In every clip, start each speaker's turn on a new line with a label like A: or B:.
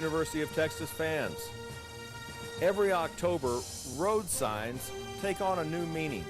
A: University of Texas fans. Every October, road signs take on a new meaning.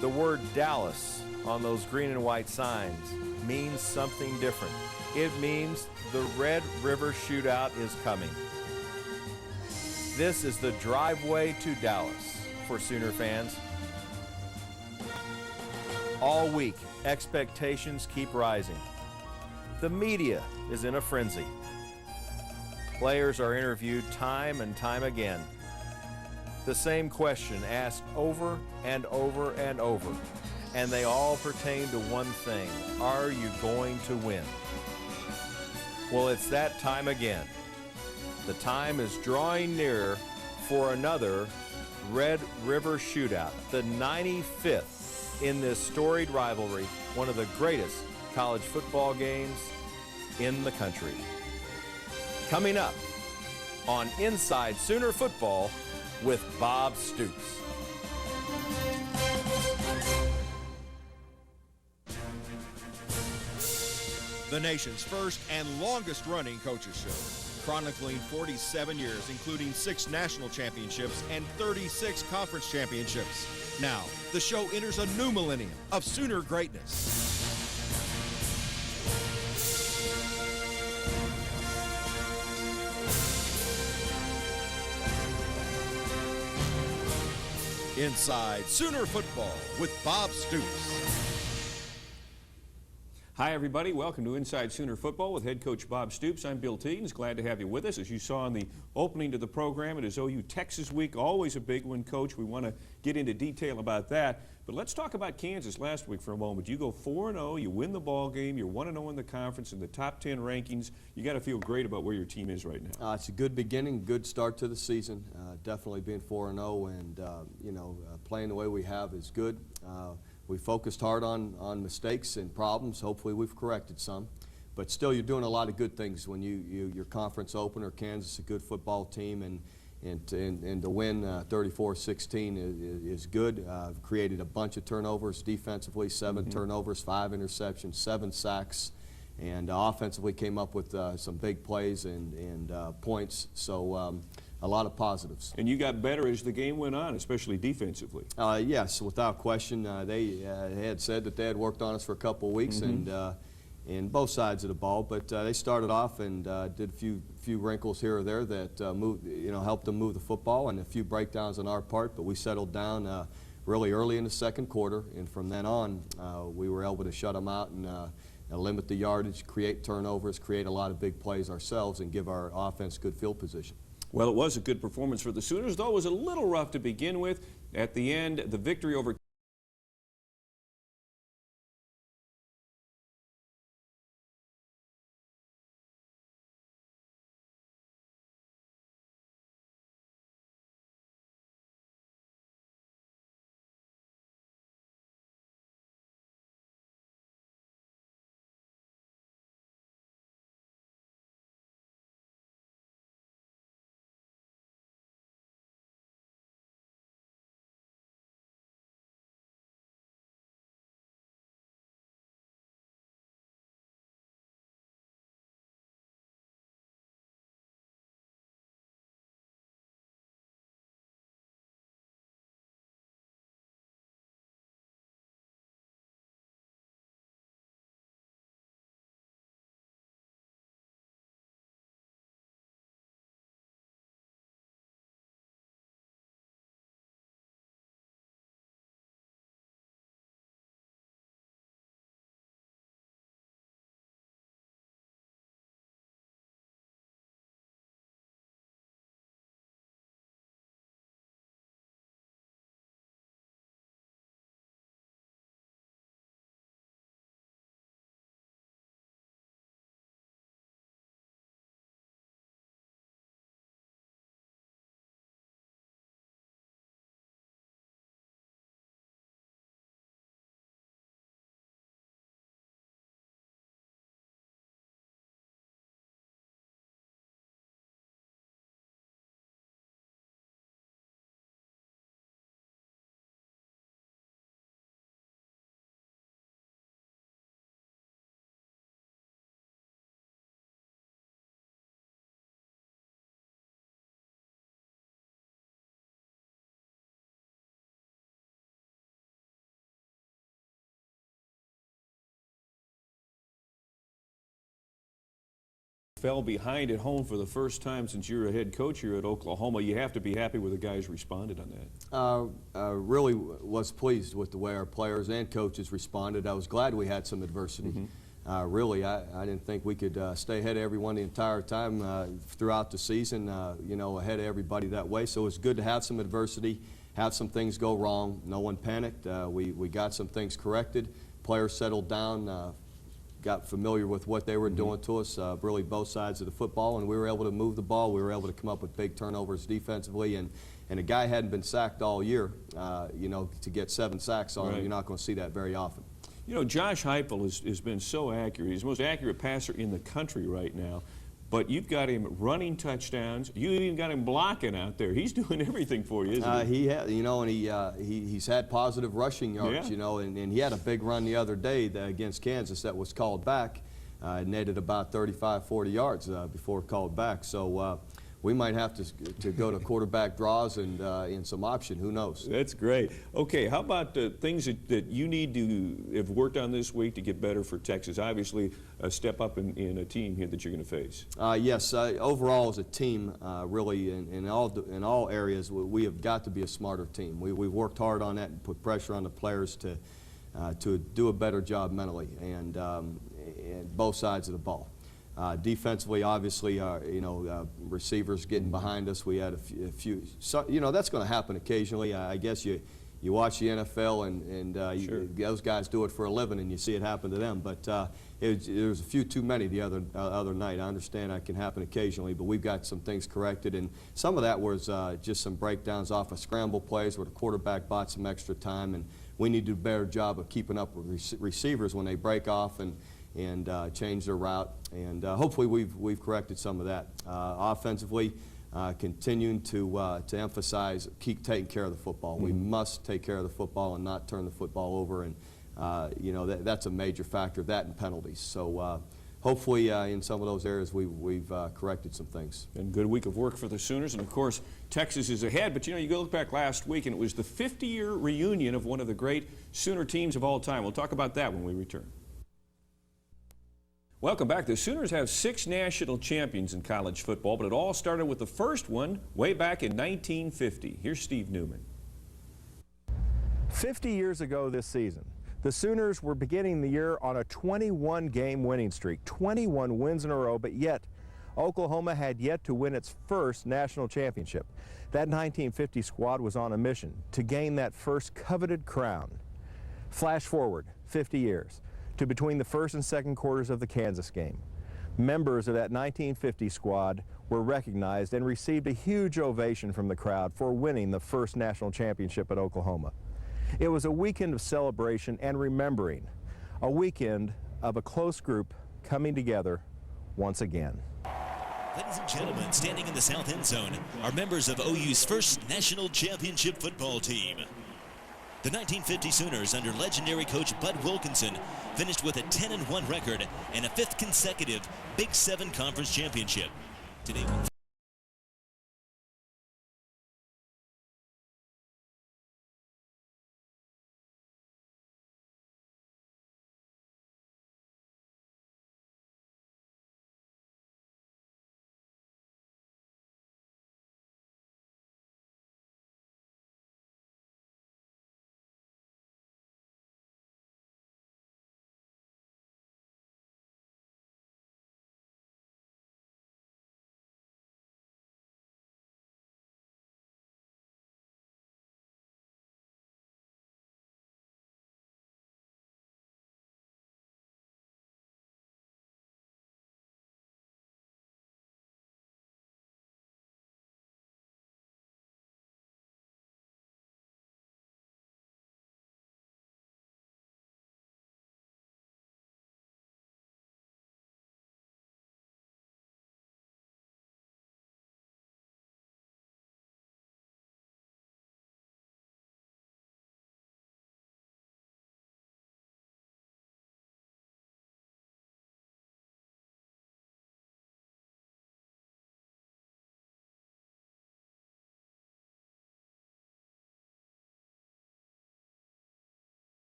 A: The word Dallas on those green and white signs means something different. It means the Red River Shootout is coming. This is the driveway to Dallas for Sooner fans. All week, expectations keep rising. The media is in a frenzy. Players are interviewed time and time again. The same question asked over and over and over, and they all pertain to one thing: are you going to win? Well, it's that time again. The time is drawing nearer for another Red River Shootout, the 95th in this storied rivalry, one of the greatest college football games in the country. Coming up on Inside Sooner Football with Bob Stoops.
B: The nation's first and longest-running coaches show, chronicling 47 years, including 6 national championships and 36 conference championships. Now, the show enters a new millennium of Sooner greatness. Inside Sooner Football with Bob Stoops.
C: Hi, everybody. Welcome to Inside Sooner Football with head coach Bob Stoops. I'm Bill Teetens. Glad to have you with us. As you saw in the opening to the program, it is OU Texas Week, always a big one, Coach. We want to get into detail about that. But let's talk about Kansas last week for a moment. You go 4-0, you win the ball game, you're 1-0 in the conference, in the top 10 rankings. You got to feel great about where your team is right now.
D: It's a good beginning, good start to the season. Definitely being 4-0 and playing the way we have is good. We focused hard on mistakes and problems. Hopefully we've corrected some. But still, you're doing a lot of good things when your conference opener, Kansas, a good football team, and to win 34-16 is good. Created a bunch of turnovers defensively, 7 turnovers, 5 interceptions, 7 sacks, and offensively came up with some big plays and points. So a lot of positives.
C: And you got better as the game went on, especially defensively.
D: Yes, without question. They had said that they had worked on us for a couple of weeks and both sides of the ball, but they started off and did a few wrinkles here or there that helped them move the football, and a few breakdowns on our part, but we settled down really early in the second quarter, and from then on we were able to shut them out and limit the yardage, create turnovers, create a lot of big plays ourselves, and give our offense good field position.
C: Well, it was a good performance for the Sooners, though it was a little rough to begin with. At the end, the victory over fell behind at home for the first time since you're a head coach here at Oklahoma. You have to be happy with the guys responded on that.
D: Really was pleased with the way our players and coaches responded. I was glad we had some adversity. Really, I didn't think we could stay ahead of everyone the entire time throughout the season, you know, ahead of everybody that way. So it was good to have some adversity, have some things go wrong. No one panicked. We got some things corrected. Players settled down, got familiar with what they were doing to us, really both sides of the football, and we were able to move the ball. We were able to come up with big turnovers defensively, and a guy hadn't been sacked all year. You know, to get 7 sacks on him, you're not going to see that very often.
C: You know, Josh Heupel has been so accurate. He's the most accurate passer in the country right now. But you've got him running touchdowns. You even got him blocking out there. He's doing everything for you, isn't he?
D: He has, you know, and he's had positive rushing yards, you know, and he had a big run the other day against Kansas that was called back. Netted about 35, 40 yards before called back. So we might have to go to quarterback draws and in some option. Who knows?
C: That's great. Okay, how about things that you need to have worked on this week to get better for Texas? Obviously, a step up in a team here that you're going to face.
D: Yes, overall as a team, really in all areas, we have got to be a smarter team. We've worked hard on that and put pressure on the players to do a better job mentally and both sides of the ball. Defensively, obviously, you know, receivers getting behind us. We had a few so, you know, that's going to happen occasionally. I guess you watch the NFL and those guys do it for a living, and you see it happen to them. But there was a few too many the other night. I understand that can happen occasionally, but we've got some things corrected, and some of that was just some breakdowns off of scramble plays where the quarterback bought some extra time, and we need to do a better job of keeping up with receivers when they break off and change their route, and hopefully we've corrected some of that. Offensively, continuing to emphasize keep taking care of the football. We must take care of the football and not turn the football over, and you know that's a major factor. That and penalties. So hopefully in some of those areas we've corrected some things.
C: And good week of work for the Sooners, and of course Texas is ahead. But you know, you go look back last week, and it was the 50-year reunion of one of the great Sooner teams of all time. We'll talk about that when we return. Welcome back. The Sooners have 6 national champions in college football, but it all started with the first one way back in 1950. Here's Steve Newman.
A: 50 years ago this season, the Sooners were beginning the year on a 21-game winning streak, 21 wins in a row, but yet Oklahoma had yet to win its first national championship. That 1950 squad was on a mission to gain that first coveted crown. Flash forward 50 years. To between the first and second quarters of the Kansas game. Members of that 1950 squad were recognized and received a huge ovation from the crowd for winning the first national championship at Oklahoma. It was a weekend of celebration and remembering, a weekend of a close group coming together once again.
E: Ladies and gentlemen, standing in the south end zone are members of OU's first national championship football team. The 1950 Sooners under legendary coach Bud Wilkinson finished with a 10-1 record and a 5th consecutive Big 7 Conference championship. Today.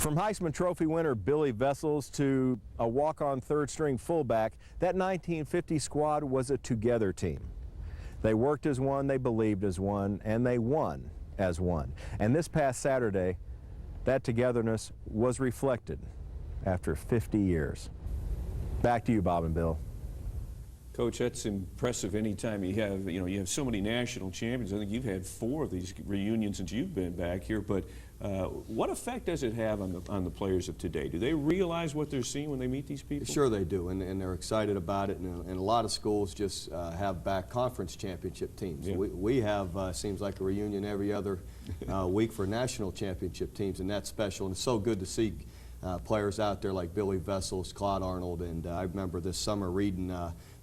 A: From Heisman Trophy winner Billy Vessels to a walk-on third-string fullback, that 1950 squad was a together team. They worked as one, they believed as one, and they won as one. And this past Saturday, that togetherness was reflected after 50 years. Back to you, Bob and Bill.
C: Coach, that's impressive. Anytime you have so many national champions. I think you've had 4 of these reunions since you've been back here. But what effect does it have on the players of today? Do they realize what they're seeing when they meet these people?
D: Sure they do, and they're excited about it. And a lot of schools just have back conference championship teams.
C: Yeah.
D: We have, seems like a reunion every other week for national championship teams, and that's special. And it's so good to see players out there like Billy Vessels, Claude Arnold, and I remember this summer reading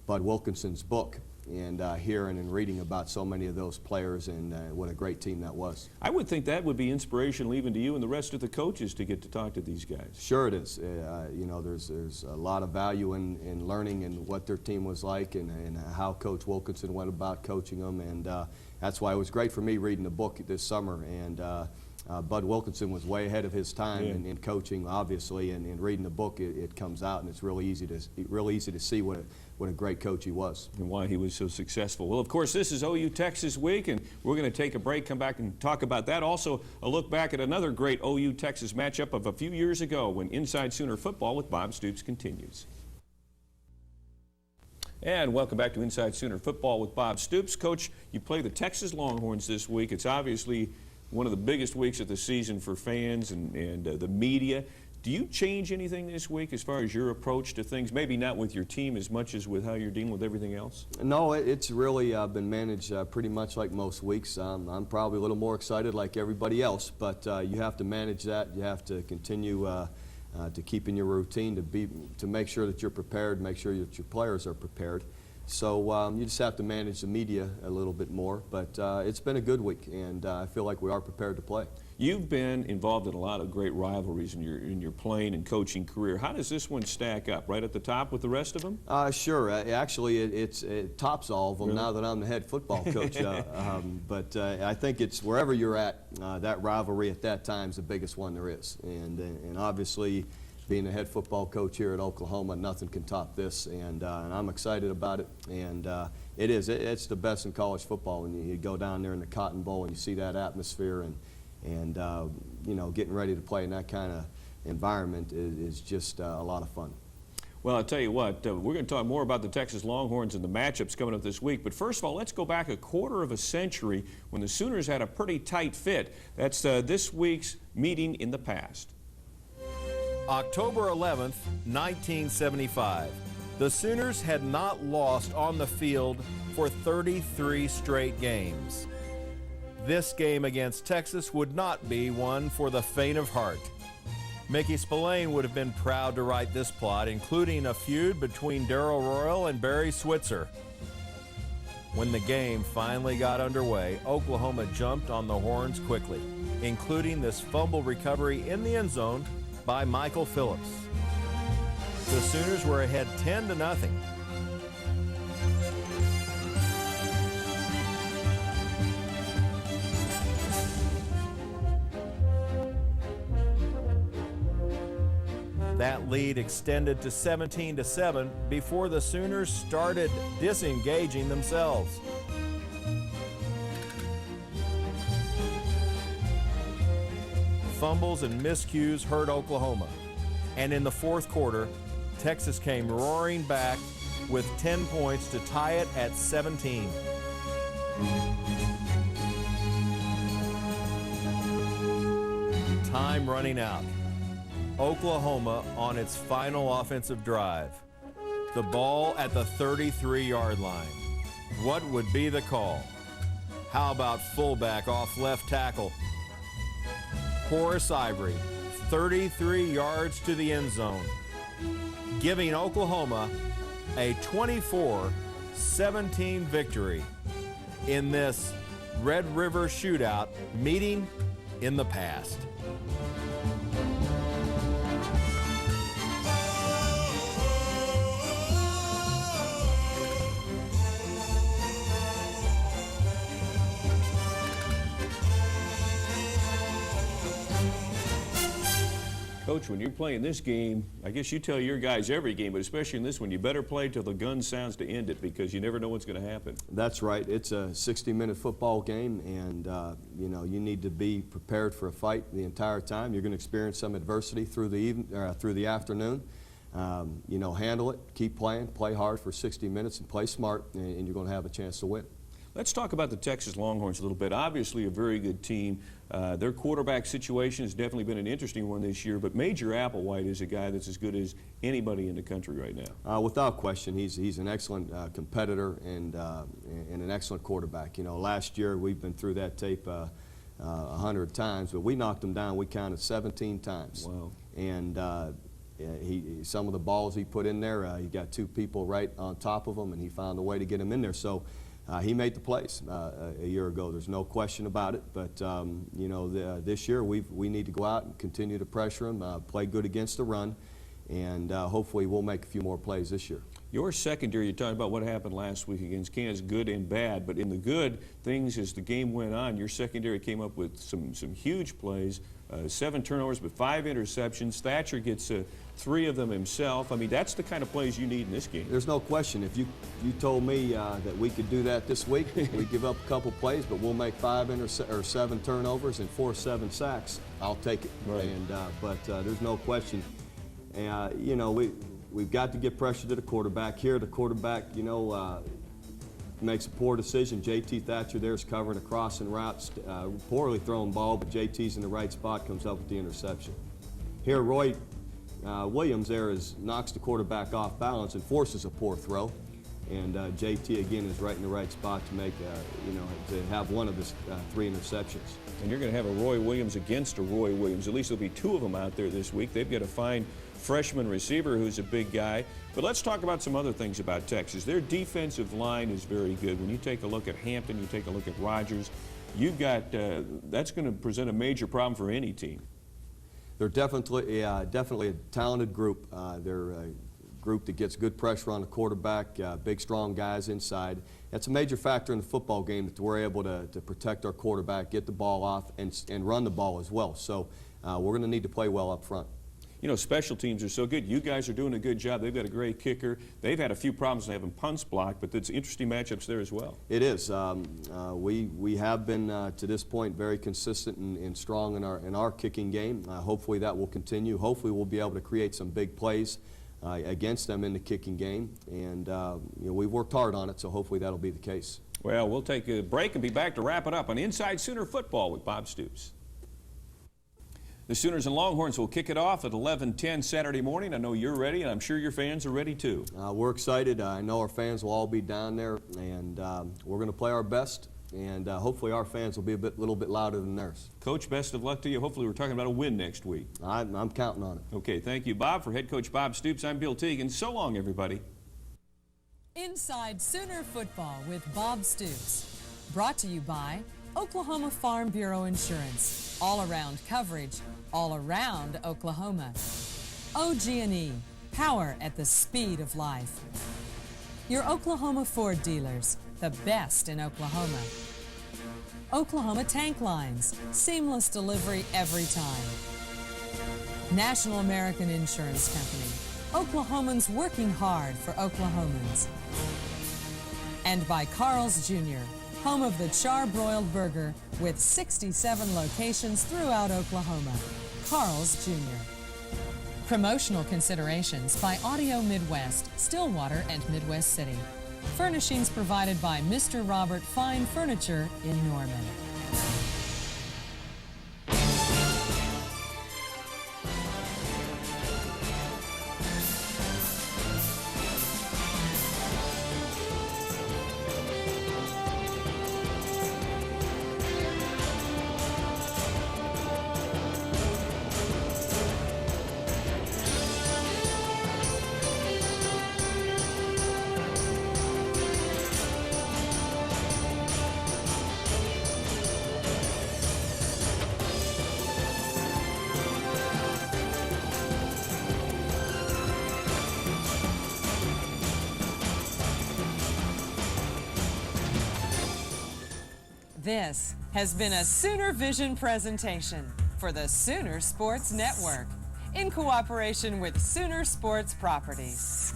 D: Bud Wilkinson's book and hearing and reading about so many of those players and what a great team that was.
C: I would think that would be inspirational even to you and the rest of the coaches to get to talk to these guys.
D: Sure it is. You know, there's a lot of value in learning and what their team was like and how Coach Wilkinson went about coaching them, and that's why it was great for me reading the book this summer. And Bud Wilkinson was way ahead of his time in coaching, obviously, and in reading the book, it comes out, and it's really easy to see what a great coach he was.
C: And why he was so successful. Well, of course, this is OU Texas Week, and we're going to take a break, come back and talk about that. Also, a look back at another great OU Texas matchup of a few years ago when Inside Sooner Football with Bob Stoops continues. And welcome back to Inside Sooner Football with Bob Stoops. Coach, you play the Texas Longhorns this week. It's obviously one of the biggest weeks of the season for fans and the media. Do you change anything this week as far as your approach to things? Maybe not with your team as much as with how you're dealing with everything else?
D: No, it's really been managed pretty much like most weeks. I'm probably a little more excited like everybody else, but you have to manage that. You have to continue to keep in your routine to make sure that you're prepared, make sure that your players are prepared. So you just have to manage the media a little bit more, but it's been a good week, and I feel like we are prepared to play.
C: You've been involved in a lot of great rivalries in your playing and coaching career. How does this one stack up? Right at the top with the rest of them?
D: Sure. Actually, it tops all of them now that I'm the head football coach. But I think it's wherever you're at, that rivalry at that time is the biggest one there is. And obviously, being the head football coach here at Oklahoma, nothing can top this, and I'm excited about it. And it's the best in college football when you go down there in the Cotton Bowl and you see that atmosphere and you know, getting ready to play in that kind of environment is just a lot of fun.
C: Well, I'll tell you what, we're going to talk more about the Texas Longhorns and the matchups coming up this week. But first of all, let's go back a quarter of a century when the Sooners had a pretty tight fit. That's this week's meeting in the past.
A: October 11th, 1975. The Sooners had not lost on the field for 33 straight games. This game against Texas would not be one for the faint of heart. Mickey Spillane would have been proud to write this plot, including a feud between Darrell Royal and Barry Switzer. When the game finally got underway, Oklahoma jumped on the horns quickly, including this fumble recovery in the end zone by Michael Phillips. The Sooners were ahead 10-0. That lead extended to 17-7 before the Sooners started disengaging themselves. Fumbles and miscues hurt Oklahoma. And in the fourth quarter, Texas came roaring back with 10 points to tie it at 17. Time running out. Oklahoma on its final offensive drive. The ball at the 33-yard line. What would be the call? How about fullback off left tackle? Horace Ivory, 33 yards to the end zone, giving Oklahoma a 24-17 victory in this Red River Shootout meeting in the past.
C: Coach, when you're playing this game, I guess you tell your guys every game, but especially in this one, you better play till the gun sounds to end it because you never know what's going to happen.
D: That's right. It's a 60-minute football game, and you know, you need to be prepared for a fight the entire time. You're going to experience some adversity through the afternoon. You know, handle it, keep playing, play hard for 60 minutes, and play smart, and you're going to have a chance to win.
C: Let's talk about the Texas Longhorns a little bit. Obviously a very good team. Their quarterback situation has definitely been an interesting one this year, but Major Applewhite is a guy that's as good as anybody in the country right now.
D: Without question, he's an excellent competitor and an excellent quarterback. You know, last year we've been through that tape 100 times, but we knocked him down, we counted 17 times.
C: Wow. And
D: some of the balls he put in there, he got two people right on top of him, and he found a way to get him in there. So he made the plays a year ago. There's no question about it. But you know, this year we need to go out and continue to pressure him, play good against the run, and hopefully we'll make a few more plays this year.
C: Your secondary, you're talking about what happened last week against Kansas, good and bad. But in the good things, as the game went on, your secondary came up with some huge plays, 7 turnovers, but 5 interceptions. Thatcher gets 3 of them himself. I mean, that's the kind of plays you need in this game.
D: There's no question. If you told me that we could do that this week, we give up a couple plays, but we'll make 7 turnovers and force 7 sacks, I'll take it.
C: Right.
D: And but there's no question. You know, we've got to get pressure to the quarterback. Here, the quarterback, you know, makes a poor decision. J.T. Thatcher there's covering a crossing route, poorly thrown ball, but J.T.'s in the right spot, comes up with the interception. Here, Roy Williams there knocks the quarterback off balance and forces a poor throw. And J.T. again is right in the right spot to make, you know, to have one of his 3 interceptions.
C: And you're going to have a Roy Williams against a Roy Williams. At least there'll be 2 of them out there this week. They've got a fine freshman receiver who's a big guy. But let's talk about some other things about Texas. Their defensive line is very good. When you take a look at Hampton, you take a look at Rogers, you've got, that's going to present a major problem for any team.
D: They're definitely a talented group. They're a group that gets good pressure on the quarterback, big, strong guys inside. That's a major factor in the football game, that we're able to protect our quarterback, get the ball off, and run the ball as well. So we're going to need to play well up front.
C: You know, special teams are so good. You guys are doing a good job. They've got a great kicker. They've had a few problems having punts blocked, but it's interesting matchups there as well.
D: It is. We have been to this point very consistent and strong in our kicking game. Hopefully that will continue. Hopefully we'll be able to create some big plays against them in the kicking game, and you know, we've worked hard on it, so hopefully that'll be the case.
C: Well, we'll take a break and be back to wrap it up on Inside Sooner Football with Bob Stoops. The Sooners and Longhorns will kick it off at 11:10 Saturday morning. I know you're ready, and I'm sure your fans are ready too.
D: We're excited. I know our fans will all be down there, and we're going to play our best, and hopefully our fans will be a little bit louder than theirs.
C: Coach, best of luck to you. Hopefully we're talking about a win next week.
D: I'm counting on it.
C: Okay, thank you, Bob. For head coach Bob Stoops, I'm Bill Teague, and so long, everybody.
F: Inside Sooner Football with Bob Stoops. Brought to you by Oklahoma Farm Bureau Insurance. All-around coverage, all around Oklahoma. OG&E, power at the speed of life. Your Oklahoma Ford dealers, the best in Oklahoma. Oklahoma Tank Lines, seamless delivery every time. National American Insurance Company, Oklahomans working hard for Oklahomans. And by Carl's Jr., home of the char-broiled burger with 67 locations throughout Oklahoma. Carl's Jr. Promotional considerations by Audio Midwest, Stillwater, and Midwest City. Furnishings provided by Mr. Robert Fine Furniture in Norman. This has been a Sooner Vision presentation for the Sooner Sports Network. in cooperation with Sooner Sports Properties.